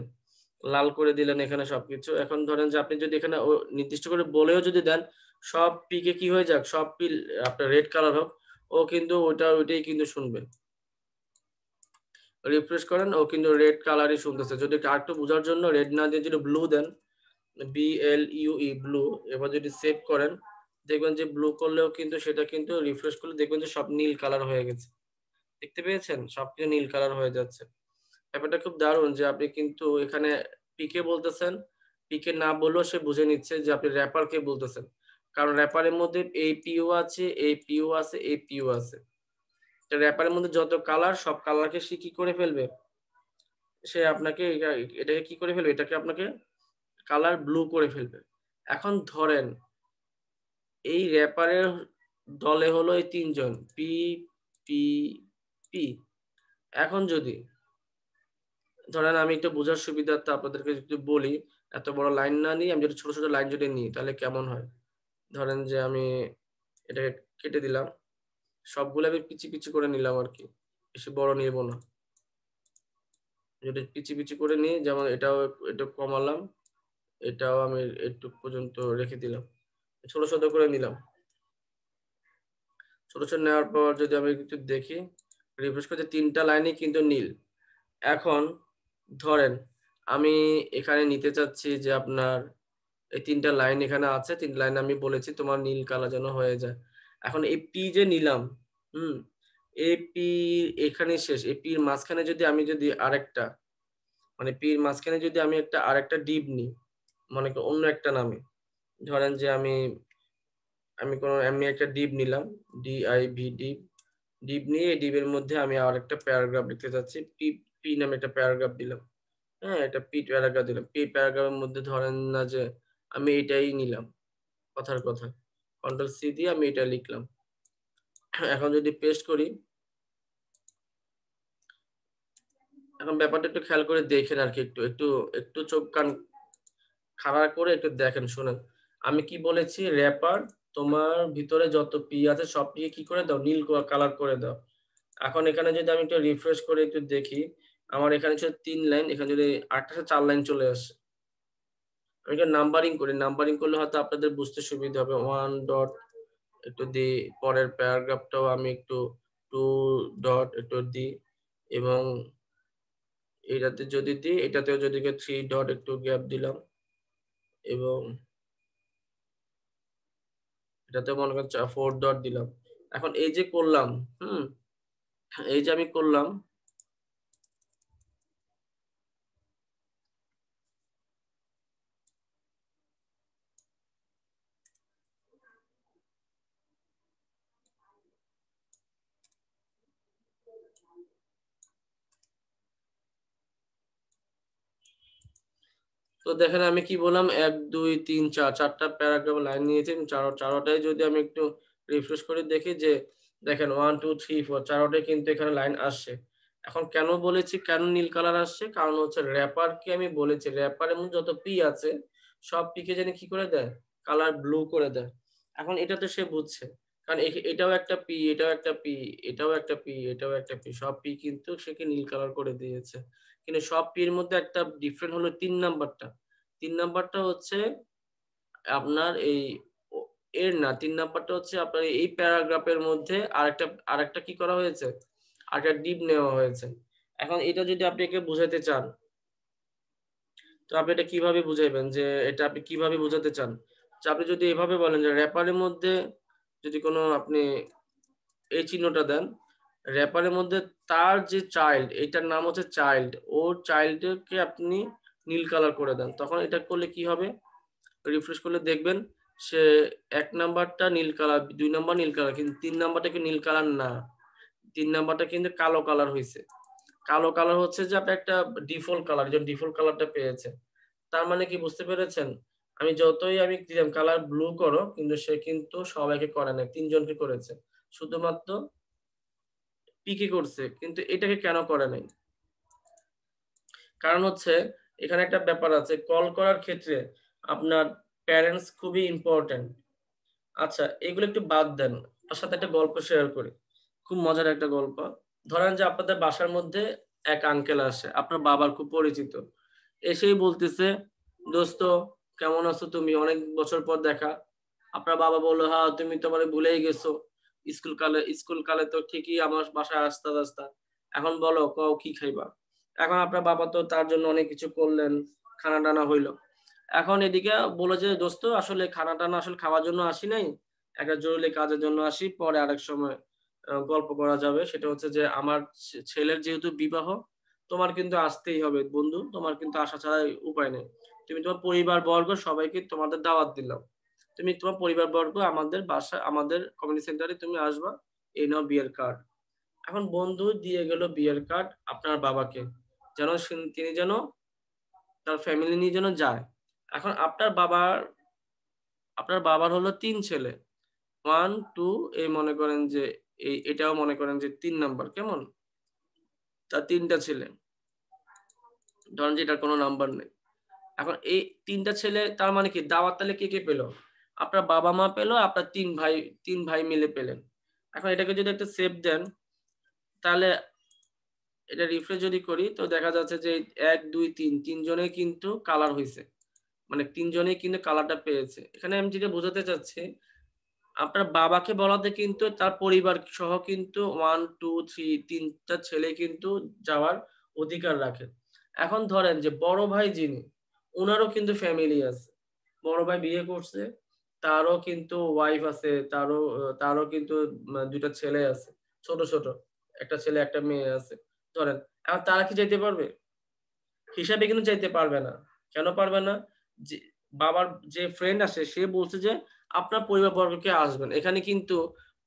লাল করে দিলেন এখানে সবকিছু। এখন ধরেন যে আপনি যদি এখানে নির্দিষ্ট করে বলেও যদি দেন সব পি কে কি হয়ে যাক, সব পি আপনার রেড কালার হোক, ও কিন্তু ওইটাই কিন্তু শুনবে। রিফ্রেশ করেন, ও কিন্তু রেড কালারই শুনতেছে। যদি আরেকটু বোঝার জন্য রেড না দিয়ে যদি ব্লু দেন, BLUE ব্লু, এবার যদি সেভ করেন দেখবেন যে ব্লু করলেও কিন্তু সেটা কিন্তু রিফ্রেশ করলে দেখবেন যে সব নীল কালার হয়ে গেছে। দেখতে পেয়েছেন, সবকিছু নীল কালার হয়ে যাচ্ছে। ব্যাপারটা খুব দারুণ যে আপনি কিন্তু এখানে পিকে বলতেছেন, পিকে না বললেও সে বুঝে নিচ্ছে যে আপনি র্যাপার কে বলতেছেন। কারণ র্যাপারের মধ্যে এই পিও আছে, এই পিও আছে, এই পিও আছে। র্যাপারের মধ্যে যত কালার, সব কালারকে সে কি করে ফেলবে, সে আপনাকে এটাকে কি করে ফেলবে, এটাকে আপনাকে কালার ব্লু করে ফেলবে। এখন ধরেন এই র্যাপারের দলে হলো এই তিনজন, পি পি পি। এখন যদি ধরেন আমি একটু বোঝার সুবিধার্থে আপনাদেরকে যদি বলি, এত বড় লাইন না নিয়ে আমি যদি ছোট ছোট লাইন যদি নিই তাহলে কেমন হয়। ধরেন যে আমি এটাকে কেটে দিলাম, সবগুলো আমি পিচি পিচি করে নিলাম আর কি, বেশি বড় নিব না। যদি পিচি পিচি করে নিই, যেমন এটাও একটু কমালাম, এটাও আমি একটু পর্যন্ত রেখে দিলাম, ছোট ছোট করে নিলাম। ছোট ছোট নেওয়ার পর যদি আমি একটু দেখি, রিফ্রেশ করতে তিনটা লাইনই কিন্তু নীল। এখন ধরেন আমি এখানে নিতে চাচ্ছি যে আপনার এই তিনটা লাইন এখানে আছে, তিন লাইন আমি বলেছি তোমার নীল কালার যেন হয়ে যায়। এখন এই পি যে নিলাম, হুম, এই পি এখানে শেষ। এই পির মাঝখানে যদি আমি যদি আরেকটা, মানে পির মাঝখানে যদি আমি একটা আরেকটা ডিপ নিই, মনে করি অন্য একটা নামে, ধরেন যে আমি আমি কোনো এমনি একটা ডিপ নিলাম, DIV ডিপ। ডিপ নিয়ে এই ডিপের মধ্যে আমি আরেকটা প্যারাগ্রাফ লিখতে চাচ্ছি, পি পি নামে একটা প্যারাগ্রাফ দিলাম। হ্যাঁ, এটা পি প্যারাগ্রাফ দিলাম। পি প্যারাগ্রাফের মধ্যে ধরেন না যে আমি এটাই নিলাম, কথার কথা। কন্ট্রোল সি দিয়ে আমি এটা লিখলাম। এখন যদি পেস্ট করি, এখন ব্যাপারটা একটু খেয়াল করে দেখেন আর কি, একটু একটু একটু চোখ কান খাড়া করে একটু দেখেন, শুনেন। আমি কি বলেছি, র্যাপার তোমার ভিতরে যত পি আছে সব পি কি করে দাও, নীল কালার করে দাও। এখন এখানে যদি আমি একটু রিফ্রেশ করে একটু দেখি, আমার এখানে ছিল 3 লাইন, এখানে যদি 4 লাইন চলে আসে। আমি এটা নাম্বারিং করি, নাম্বারিং করলে হয়তো আপনাদের বুঝতে সুবিধা হবে। 1 ডট একটু দিই, পরের প্যারাগ্রাফটাও আমি একটু 2 ডট একটু দিই, এবং এটাতে যদি দিই, এটাতেও যদি 3 ডট একটু গ্যাপ দিলাম, এবং এটাতে মনে করেন 4 ডট দিলাম। এখন এই যে করলাম, হুম, এই যে আমি করলাম, তো দেখেন আমি কি বললাম, 1 2 3 4 চারটা প্যারাগ্রাফ লাইন নিয়েছি। চারোটাই যদি আমি একটু রিফ্রেশ করে দেখি যে দেখেন 1 2 3 4 চারোটাই কিন্তু এখানে লাইন আসছে। এখন কেন বলেছি কেন নীল কালার আসছে, কারণ হচ্ছে র্যাপারকে আমি বলেছি র্যাপারের মধ্যে যত পি আছে সব পি কে জানি কি করে দেয়, কালার ব্লু করে দেয়। এখন এটা তো সে বুঝছে, কারণ এটাও একটা পি, এটাও একটা পি, এটাও একটা পি, এটাও একটা পি, সব পি কিন্তু সেকে নীল কালার করে দিয়েছে। কিন্তু সব পি এর মধ্যে একটা ডিফারেন্ট হলো 3 নাম্বারটা। 3 নাম্বারটা হচ্ছে আপনার এই এর না, 3 নাম্বারটা হচ্ছে আপনার এই প্যারাগ্রাফের মধ্যে আরেকটা কি করা হয়েছে? আরেকটা ডিপ নেওয়া হয়েছে। এখন এটা যদি আপনি একে বুঝাইতে চান, তো আপনি এটা কিভাবে বুঝাইবেন যে এটা আপনি কিভাবে বোঝাতে চান? যে আপনি যদি এভাবে বলেন যে র‍্যাপারের মধ্যে যদি কোনো আপনি এই চিহ্নটা দেন, র‍্যাপারের মধ্যে তার যে চাইল্ড, এটার নাম হচ্ছে চাইল্ড। ওর চাইল্ডকে আপনি নীল কালার করে দেন। তখন এটা করলে কি হবে? রিফ্রেশ করলে দেখবেন সে ১ নাম্বারটা নীল কালার, ২ নাম্বার নীল কালার, কিন্তু ৩ নাম্বারটা কি নীল কালার না। ৩ নাম্বারটা কিন্তু কালো কালার হইছে। কালো কালার হচ্ছে যে আপনার একটা ডিফল্ট কালার, যে ডিফল্ট কালারটা পেয়েছে। তার মানে কি বুঝতে পেরেছেন? আমি দিলাম কালার ব্লু করো, কিন্তু সে কিন্তু সবাইকে করে নাই। ৩ জনকে করেছে। শুধুমাত্র পিকে করছে। কিন্তু এটাকে কেন করে নাই? কারণ হচ্ছে এখানে একটা ব্যাপার আছে। কল করার ক্ষেত্রে আপনার প্যারেন্টস খুবই ইম্পোর্টেন্ট। আচ্ছা, এগুলো একটু বাদ দেন। আপনার সাথে একটা গল্প শেয়ার করি। খুব মজার একটা গল্প। ধরেন যে আপনাদের বাসার মধ্যে এক আঙ্কেল আসে, আপনার বাবার খুব পরিচিত। এসেই বলতেছে, "দোস্ত কেমন আছো তুমি? অনেক বছর পর দেখা।" আপনার বাবা বলল, "হ্যাঁ, তুমি তো আমারে ভুলেই গেছো। স্কুল কালে তো ঠিকই আমার বাসায় আসতা। এখন বলো কও কি খাইবা?" এখন আপনার বাবা তো তার জন্য অনেক কিছু করলেন, খানা-টানা হইল। এখন এদিকে বলল যে, "দোস্ত আসলে খানা-টানা আসলে খাওয়ার জন্য আসি নাই। একটা জরুরি কাজের জন্য আসি। পরে আরেক সময় গল্প করা যাবে।" সেটা হচ্ছে যে, "আমার ছেলের যেহেতু বিবাহ, তোমার কিন্তু আসতেই হবে বন্ধু। তোমার কিন্তু আসা ছাড়া উপায় নেই। তুমি তোমার পরিবারবর্গ সবাইকে তোমাদের দাওয়াত দিলাম। তুমি তোমার পরিবারবর্গ আমাদের কমিউনিটি সেন্টারে তুমি আসবা। এই নাও বিয়ের কার্ড।" এখন বন্ধু দিয়ে গেল বিয়ের কার্ড আপনার বাবাকে। তিনি যেন তার ফ্যামিলি নিয়ে যেন যায়। এখন আপনার বাবার হলো ৩ ছেলে। 1, 2 এই মনে করেন যে এটাও মনে করেন যে ৩ নাম্বার, কেমন? তার ৩ টা ছেলে। ধরেন যে এটার কোনো নাম্বার নেই। এখন এই ৩ টা ছেলে তার মানে কি দাওয়াত তাহলে কে পেল? আপনার বাবা-মা পেল, আপনার ৩ ভাই মিলে পেলেন। এখন এটাকে যদি একটা সেভ দেন, তাহলে এটা রিফ্রেশ যদি করি তো দেখা যাচ্ছে যে ১, ২, ৩ জনেই কিন্তু কালার হইছে। মানে ৩ জনেই কিন্তু কালারটা পেয়েছে। এখানে আমি যেটা বোঝাতে চাচ্ছি, আপনার বাবাকে বলাতে কিন্তু তার পরিবার সহ কিন্তু 1, 2, 3 টা ছেলে কিন্তু যাওয়ার অধিকার রাখে। এখন ধরেন যে বড় ভাই যিনি, উনারও কিন্তু ফ্যামিলি আছে। বড় ভাই বিয়ে করছে, তারও কিন্তু ওয়াইফ আছে, তারও কিন্তু ২ টা ছেলে আছে। ছোট। একটা ছেলে, একটা মেয়ে আছে। ধরেন, এখন তারা কি যাইতে পারবে? হিসাবে কিন্তু যাইতে পারবে না। কেন পারবে না? যে বাবার যে ফ্রেন্ড আসে সে বলছে যে, "আপনার পরিবারবর্গকে আসবেন।" এখানে কিন্তু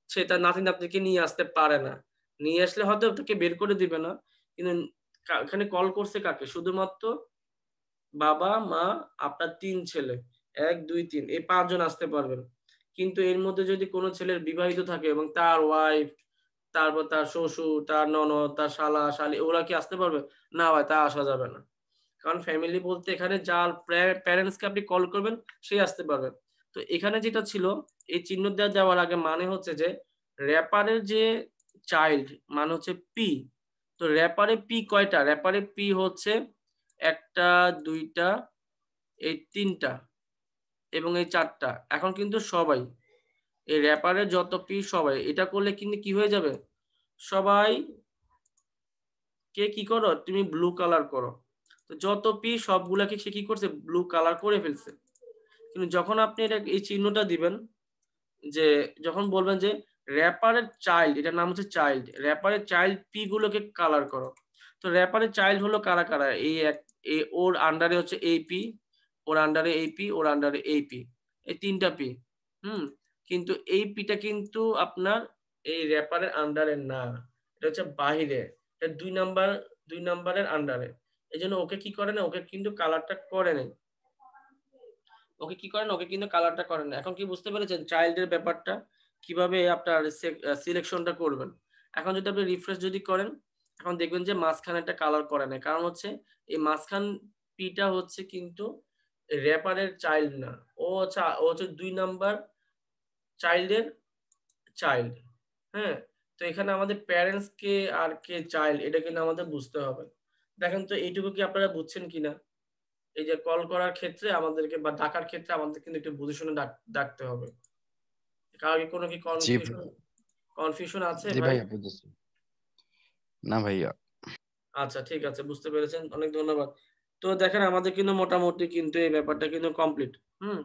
সে তার নাতি-নাতনিকে নিয়ে আসতে পারে না। নিয়ে আসলে হয়তো তাকে বের করে দিবে না। কিন্তু এখানে কল করছে কাকে? শুধুমাত্র বাবা, মা, আপনার ৩ ছেলে। ১, ২, ৩ এই ৫ জন আসতে পারবেন। কিন্তু এর মধ্যে যদি কোন ছেলের বিবাহিত থাকে এবং তার ওয়াইফ, তারপর তার শ্বশুর, তার ননদ, তার শালা-শালী ওরা কি আসতে পারবে? না ভাই, তা আসা যাবে না। কারণ ফ্যামিলি বলতে এখানে যার প্যারেন্টস কে আপনি কল করবেন সেই আসতে পারবেন। তো এখানে যেটা ছিল এই চিহ্ন দেওয়ার আগে মানে হচ্ছে যে র‍্যাপারের যে চাইল্ড মানে হচ্ছে পি। তো র‍্যাপারে পি কয়টা? র‍্যাপারে পি হচ্ছে ১ টা, ২ টা, এই ৩ টা এবং এই ৪ টা। এখন কিন্তু সবাই এই র‍্যাপারের যত পি সবাই। এটা করলে কিন্তু কি হয়ে যাবে? সবাই কে কি করো? তুমি ব্লু কালার করো। তো যত পি সবগুলাকে সে কি করছে? ব্লু কালার করে ফেলছে। কিন্তু যখন আপনি এই চিহ্নটা দিবেন যে যখন বলবেন যে র‍্যাপারের চাইল্ড, এটার নাম হচ্ছে চাইল্ড। র‍্যাপারের চাইল্ড পি গুলোকে কালার করো। তো র‍্যাপারের চাইল্ড হলো কারা? ওর আন্ডারে হচ্ছে এই পি, ওর আন্ডারে এই পি, ওর আন্ডারে এই পি। এই ৩ টা পি। হুম? কিন্তু এই পিটা কিন্তু আপনার এই র‍্যাপারের আন্ডারে না। এটা হচ্ছে বাহিরে। এটা ২ নাম্বারের আন্ডারে। এজন্য ওকে কি করে না? ওকে কিন্তু কালারটা করে নাই। ওকে কি করেন? ওকে কিন্তু কালারটা করেন না। এখন কি বুঝতে পেরেছেন চাইল্ড এর ব্যাপারটা? কিভাবে আপনার সিলেকশনটা করবেন। এখন যদি আপনি রিফ্রেশ যদি করেন, এখন দেখবেন যে মাঝখানেরটা কালার করে নাই। কারণ হচ্ছে এই মাঝখান টা হচ্ছে কিন্তু র‍্যাপারের চাইল্ড না। ও হচ্ছে ২ নাম্বার চাইল্ডের চাইল্ড। হ্যাঁ, তো এখানে আমাদের প্যারেন্টস কে আর কে চাইল্ড এটা কিন্তু আমাদের বুঝতে হবে। দেখেন তো এইটুকু কি আপনারা বুঝছেন কিনা? এই যে কল করার ক্ষেত্রে আমাদেরকে বা ডাকার ক্ষেত্রে আমাদের কিন্তু একটু বুঝে শুনে ডাকতে হবে। কারণ কি কোনো কি জি কনফিউশন আছে জি ভাই? ভাইয়া বুঝতেছি। না ভাইয়া। আচ্ছা ঠিক আছে, বুঝতে পেরেছেন, অনেক ধন্যবাদ। তো দেখেন আমাদের কিন্তু মোটামুটি কিন্তু এই ব্যাপারটা কিন্তু কমপ্লিট। হুম।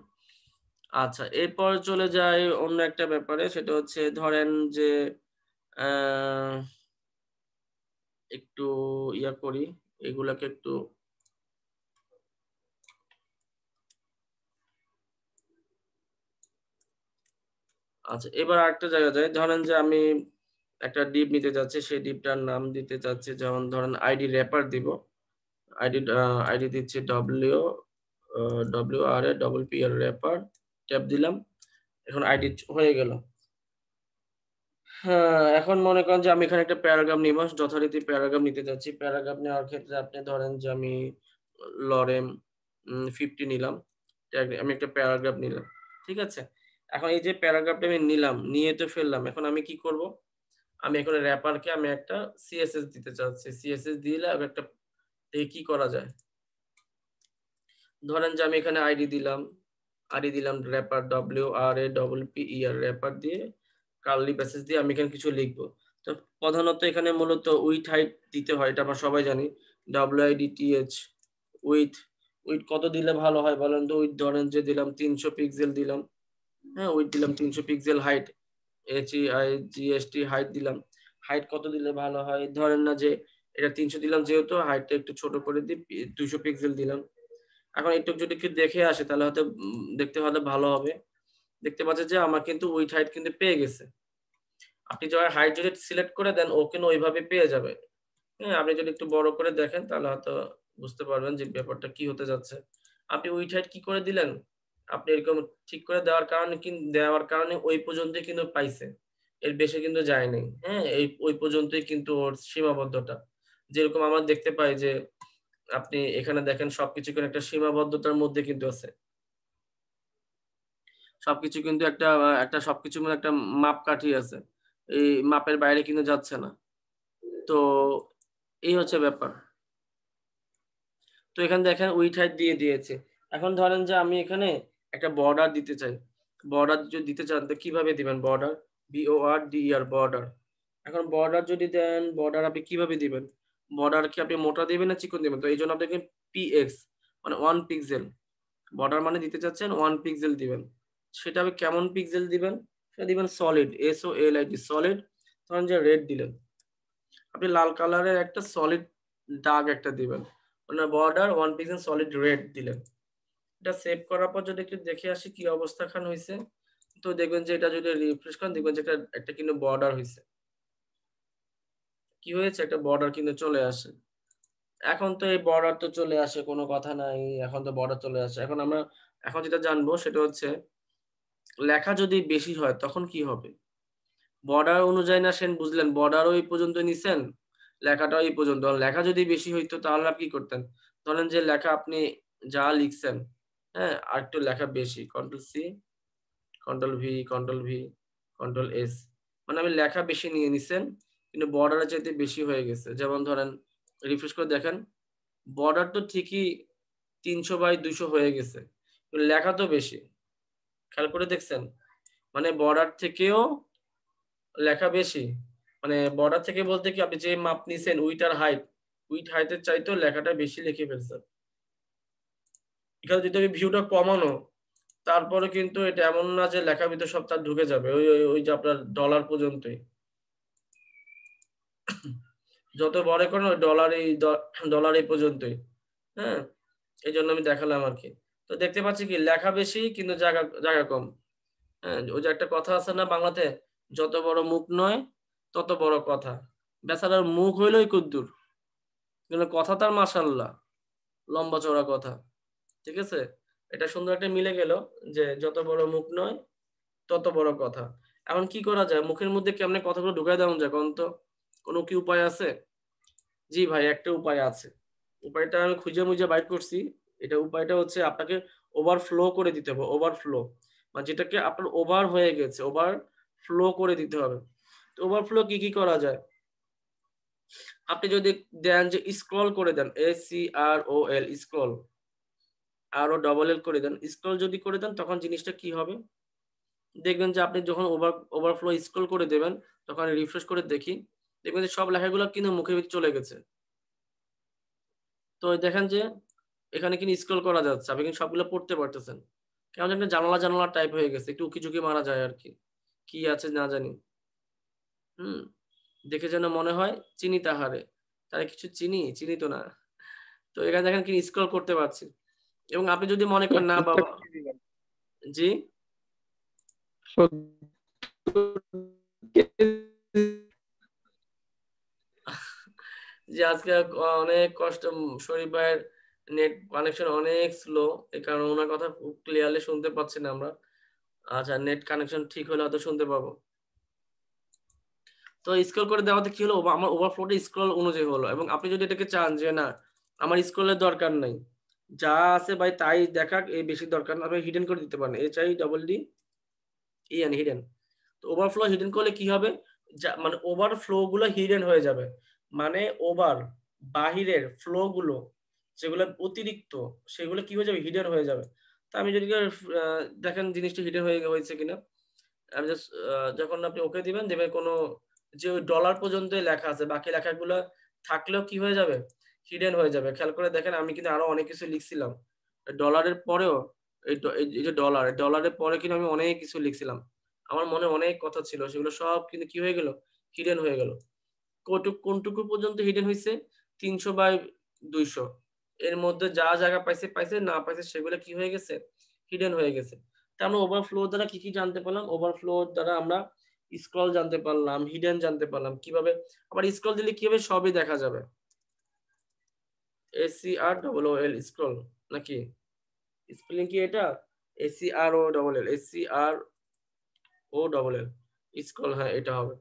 আচ্ছা, এরপর চলে যাই অন্য একটা ব্যাপারে, সেটা হচ্ছে ধরেন যে আহ, একটু ইয়া করি, এগুলাকে একটু আচ্ছা, এবার আরেকটা জায়গা যায়, ধরেন যে আমি একটা ডিপ নিতে যাচ্ছি, সেই ডিপটার নাম দিতে চাচ্ছি, যেমন ধরেন আইডি র্যাপার দিব। আইডি দিচ্ছি WRAPPR র্যাপার, ট্যাপ দিলাম, এখন আইডি হয়ে গেল। হ্যাঁ, এখন মনে করেন যে আমি এখানে একটা প্যারাগ্রাফ নিব, যথারীতি প্যারাগ্রাফ নিতে যাচ্ছি। প্যারাগ্রাফ নেওয়ার ক্ষেত্রে আপনি ধরেন যে আমি লরেম 50 নিলাম, আমি একটা প্যারাগ্রাফ নিলাম, ঠিক আছে। এখন এই যে প্যারাগ্রাফটা আমি নিলাম, নিয়ে তো ফেললাম, এখন আমি কি করব? আমি এখন র্যাপারকে আমি একটা সিএসএস দিতে চাচ্ছি। সিএসএস দিলে আমি একটা কি করা যায়, ধরেন যে আমি এখানে আইডি দিলাম র্যাপার WRAPPER র্যাপার দিয়ে কার্লি ব্রেসেস দিয়ে আমি এখানে কিছু লিখবো। তো প্রধানত এখানে মূলত উইথ হাইট দিতে হয়, এটা আমরা সবাই জানি। WIDTH উইথ উইথ কত দিলে ভালো হয় বলেন তো? উইথ ধরেন যে দিলাম 300 পিক্সেল দিলাম। হ্যাঁ, উইথ দিলাম 300 পিক্সেল। হাইট HEIGST হাইট দিলাম। হাইট কত দিলে ভালো হয়? ধরেন না যে এটা 300 দিলাম, যেহেতু হাইটটা একটু ছোট করে দিই, 200 পিক্সেল দিলাম। এখন একটু যদি একটু দেখে আসে তাহলে হয়তো দেখতে হলে ভালো হবে। দেখতে পাচ্ছে যে আমার কিন্তু উইথ হাইট কিন্তু পেয়ে গেছে। আপনি যখন হাইট যদি সিলেক্ট করে দেন, ও কিন্তু ওইভাবে পেয়ে যাবে। হ্যাঁ, আপনি যদি একটু বড় করে দেখেন তাহলে হয়তো বুঝতে পারবেন যে ব্যাপারটা কি হতে যাচ্ছে। আপনি উইথ হাইট কি করে দিলেন? আপনি এরকম ঠিক করে দেওয়ার কারণে ওই পর্যন্তই কিন্তু পাইছে। এর বেশি কিন্তু যায় নাই। হ্যাঁ, ওই পর্যন্তই কিন্তু ওর সীমাবদ্ধতা। যেরকম আমরা দেখতে পাই যে আপনি এখানে দেখেন সবকিছু কিন্তু একটা সীমাবদ্ধতার মধ্যে কিন্তু আছে। সবকিছু কিন্তু একটা সবকিছুর মধ্যে একটা মাপকাঠি আছে। এই মাপের বাইরে কিন্তু যাচ্ছে না। তো এই হচ্ছে ব্যাপার। তো এখানে দেখেন উইথ হাইট দিয়ে দিয়েছে। এখন ধরেন যে আমি এখানে একটা বর্ডার দিতে চাই। বর্ডার যদি দিতে চান তো কিভাবে দিবেন বর্ডার? BORDER border. এখন বর্ডার যদি দেন, বর্ডার আপনি কিভাবে দিবেন? বর্ডার কি আপনি মোটা দিবেন না চিকন দিবেন? তো এইজন্য আপনাকে PX মানে 1 পিক্সেল। বর্ডার মানে দিতে চাচ্ছেন 1 পিক্সেল দিবেন। সেটা আপনি কেমন পিক্সেল দিবেন? সেটা দিবেন সলিড, SOLID সলিড। ধরেন যে রেড দিলেন। আপনি লাল কালারের একটা সলিড দাগ একটা দিবেন। মানে বর্ডার 1 পিক্সেল সলিড রেড দিলেন। এটা সেভ করার পর যদি একটু দেখে আসি কি অবস্থাখান হইছে, তো দেখবেন যে এটা যদি রিফ্রেশ করেন দেখবেন যে একটা কিন্তু বর্ডার হইছে। কি হয়েছে? একটা বর্ডার কিন্তু চলে আসে। এখন তো এই বর্ডার তো চলে আসে, কোনো কথা নাই। এখন তো বর্ডার চলে আসে। এখন যেটা জানবো সেটা হচ্ছে লেখা যদি বেশি হয় তখন কি হবে? বর্ডার অনুযায়ী না সেন বুঝলেন, বর্ডারও এই পর্যন্ত নিছেন, লেখাটাও এই পর্যন্ত। আর লেখা যদি বেশি হইতো তাহলে আপনি কি করতেন? ধরেন যে লেখা আপনি যা লিখছেন, হ্যাঁ, আরেকটু লেখা বেশি, কন্ট্রোল-C, কন্ট্রোল-V, কন্ট্রোল-V, কন্ট্রোল-S, মানে আমি লেখা বেশি নিয়ে নিছেন কিন্তু বর্ডারের চাইতে বেশি হয়ে গেছে। যেমন ধরেন রিফ্রেশ করে দেখেন, বর্ডার তো ঠিকই 300/200 হয়ে গেছে, কিন্তু লেখা তো বেশি। খেয়াল করে দেখছেন? মানে বর্ডার থেকেও লেখা বেশি। মানে বর্ডার থেকে বলতে কি, আপনি যে মাপ নিছেন উইথ হাইটের চাইতেও লেখাটা বেশি লিখে ফেলছেন। এখানে যদি আমি ভিউটা কমানো, তারপরে কিন্তু এটা এমন না যে লেখার ভিতর সব তার ঢুকে যাবে। ওই যে আপনার ডলার পর্যন্তই। যত বড় করেন ওই ডলার এই পর্যন্তই। হ্যাঁ, এই জন্য আমি দেখালাম আর কি। তো দেখতে পাচ্ছি কি লেখা বেশি কিন্তু জায়গা জায়গা কম। হ্যাঁ, ওই যে একটা কথা আছে না বাংলাতে, যত বড় মুখ নয় তত বড় কথা। বেচারার মুখ হইলই কদ্দুর, কিন্তু কথা তার মাশাআল্লাহ লম্বা চওড়া কথা। ঠিক আছে? এটা সুন্দর একটা মিলে গেল যে যত বড় মুখ নয় তত বড় কথা। এখন কি করা যায়? মুখের মধ্যে কেমনে কথাগুলো ঢুকায় দেওয়া যায় কোন তো? কোনো কি উপায় আছে? জি ভাই, একটা উপায় আছে। উপায়টা আমি খুঁজে মুজে বাইর করছি। উপায়টা হচ্ছে আপনাকে ওভারফ্লো করে দিতে হবে। ওভারফ্লো মানে যেটাকে আপনার ওভার হয়ে গেছে, ওভার ফ্লো করে দিতে হবে। তো ওভারফ্লো কি করা যায়? আপনি যদি দেন যে স্ক্রল করে দেন, SCROL স্ক্রল, আরো ডবল এল করে দেন। স্ক্রল যদি করে দেন তখন জিনিসটা কি হবে? দেখবেন যে আপনি যখন ওভারফ্লো স্ক্রল করে দেবেন, তখন রিফ্রেশ করে দেখি, দেখবেন যে সব লেখাগুলো কিন্তু মুখের ভিতরে চলে গেছে। তো দেখেন যে এখানে কিন্তু স্ক্রল করা যাচ্ছে। আপনি কিন্তু সবগুলো পড়তে পারতেছেন। কেমন যেন একটা জানালা টাইপ হয়ে গেছে। একটু উকি-ঝুঁকি মারা যায় আরকি। কি আছে না জানি। হুম? দেখে যেন মনে হয় চিনি তাহারে। তারে কিছু চিনি? চিনি তো না। তো এখানে দেখেন কি স্ক্রল করতে পারছি। এবং আপনি যদি মনে করেন না বাবা জি? 70 কেজি। জি, আজকে অনেক কষ্ট শরীফ ভাইয়ের নেট কানেকশন অনেক স্লো। এই কারণে উনার কথা খুব ক্লিয়ারলি শুনতে পাচ্ছি না আমরা। আচ্ছা নেট কানেকশন ঠিক হলে হয়তো শুনতে পাবো। তো স্ক্রল করে দেওয়াতে কি হলো? আমার ওভারফ্লোটা স্ক্রল অনুযায়ী হলো এবং আপনি যদি এটাকে চান যে না আমার স্ক্রলের দরকার নাই। যা আছে ভাই তাই দেখাক এই বেশি দরকার না। আপনি হিডেন করে দিতে পারেন। HIDDEN hidden. তো ওভারফ্লো হিডেন করলে কি হবে? মানে ওভারফ্লো গুলো হিডেন হয়ে যাবে। মানে বাহিরের ফ্লো গুলো যেগুলো অতিরিক্ত সেগুলো কি হয়ে যাবে? হিডেন হয়ে যাবে। তো আমি যদি আ দেখেন জিনিসটা হিডেন হয়েছে কিনা। আমি জাস্ট যখন আপনি ওকে দিবেন দেখবেন কোনো যে ওই ডলার পর্যন্ত লেখা আছে বাকি লেখাগুলো থাকলেও কি হয়ে যাবে? হিডেন হয়ে যাবে। খেয়াল করে দেখেন আমি কিন্তু আরো অনেক কিছু লিখছিলাম। ডলারের পরেও এই যে ডলারের পরে কিন্তু আমি অনেক কিছু লিখছিলাম। আমার মনে অনেক কথা ছিল। সেগুলো সব কিন্তু কি হয়ে গেল? হিডেন হয়ে গেল। কোনটুকু পর্যন্ত হিডেন হইছে? ৩০০/২০০ এর মধ্যে যা জায়গা পাইছে, না পাইছে সেগুলো কি হয়ে গেছে? হিডেন হয়ে গেছে। তো আমরা ওভারফ্লো দ্বারা কি জানতে পারলাম? ওভারফ্লো দ্বারা আমরা স্ক্রল জানতে পারলাম, হিডেন জানতে পারলাম। কিভাবে আবার স্ক্রল দিলে কি হবে? সবই দেখা যাবে। SCROOL স্ক্রল নাকি? স্পেলিং কি এটা? SCROLL SCROLL স্ক্রল হ্যাঁ, এটা হবে।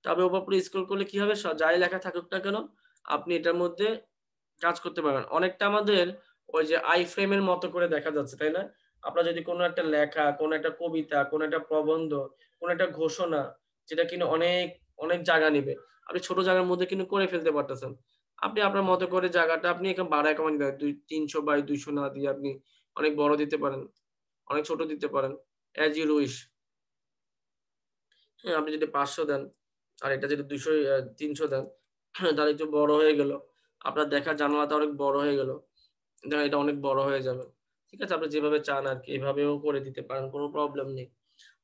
তবে ওভারফ্লো স্ক্রল করলে কি হবে? যাই লেখা থাকুক না কেন, আপনি এটার মধ্যে কাজ করতে পারবেন। অনেকটা আমাদের ওই যে আইফ্রেম এর মতো করে দেখা যাচ্ছে, তাই না? আপনার যদি কোনো একটা লেখা, কোনো একটা কবিতা, কোনো একটা প্রবন্ধ, কোনো একটা ঘোষণা যেটা কিনা অনেক জায়গা নিবে। আপনি ছোট জায়গার মধ্যে কিন্তু করে ফেলতে পারতেছেন। আপনি আপনার মতো করে জায়গাটা আপনি এখন বাড়ায় কমায় দিতে পারেন। ৩০০/২০০ না দিয়ে আপনি অনেক বড় দিতে পারেন, অনেক ছোট দিতে পারেন। as you wish হ্যাঁ, আপনি যদি ৫০০ দেন আর এটা যদি ৩০০ দেন তাহলে একটু বড় হয়ে গেল। আপনার দেখার জানালাটা অনেক বড় হয়ে গেল। দেখেন এটা অনেক বড় হয়ে যাবে। ঠিক আছে? আপনি যেভাবে চান আরকি এভাবেও করে দিতে পারেন। কোন প্রবলেম নেই।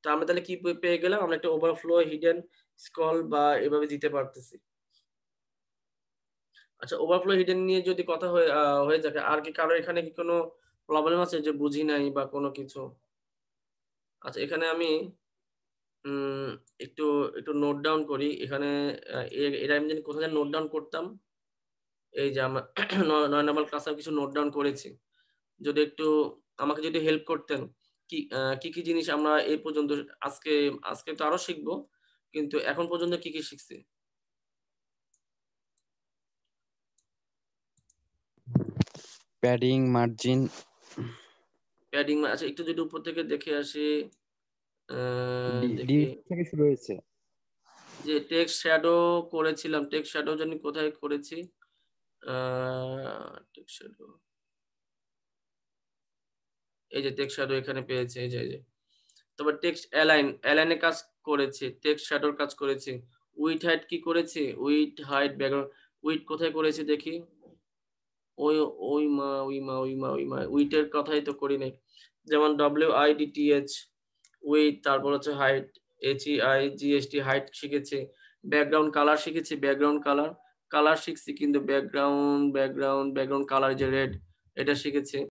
তো আমরা তাহলে কি পেয়ে গেলাম? আমরা একটা ওভারফ্লো, হিডেন, স্ক্রল বা এভাবে দিতে পারতেছি। আচ্ছা ওভারফ্লো, হিডেন নিয়ে যদি কথা হয়ে থাকে আর কি কারো এখানে কি কোনো প্রবলেম আছে যে বুঝি নাই বা কোনো কিছু? আচ্ছা এখানে আমি উম একটু, একটু নোট ডাউন করি। এখানে এটা আমি জানি কোথায় যেন নোট ডাউন করতাম। এই যে আমার ৯ নাম্বার ক্লাসে আমি কিছু নোট ডাউন করেছি। যদি একটু আমাকে যদি হেল্প করতেন, কি জিনিস আমরা এই পর্যন্ত আজকে আজকে তো আরো শিখবো। কিন্তু এখন পর্যন্ত কি শিখছি? প্যাডিং, মার্জিন, প্যাডিং আচ্ছা একটু যদি উপর থেকে দেখে আসি, আ ডি দেখি থেকে শুরু হয়েছে। যে টেক্সট শ্যাডো করেছিলাম। টেক্সট শ্যাডো জানি কোথায় করেছি? আ টেক্সট শ্যাডো এই যে টেক্সট শ্যাডো এখানে পেয়েছি। এই যে। তারপর টেক্সট অ্যালাইন এর কাজ করেছি। টেক্সট শ্যাডোর কাজ করেছি। উইডথ হাইট কি করেছি? উইডথ হাইট ব্যাকগ্রাউন্ড উইডথ কোথায় করেছি দেখি? ওই ওই মা! উইডথ এর কথাই তো করি নাই। যেমন WIDTH উইডথ তারপর হচ্ছে হাইট HEIGHT হাইট শিখেছি। ব্যাকগ্রাউন্ড কালার শিখেছি। কালার শিখছি কিন্তু ব্যাকগ্রাউন্ড কালার যে রেড এটা শিখেছি।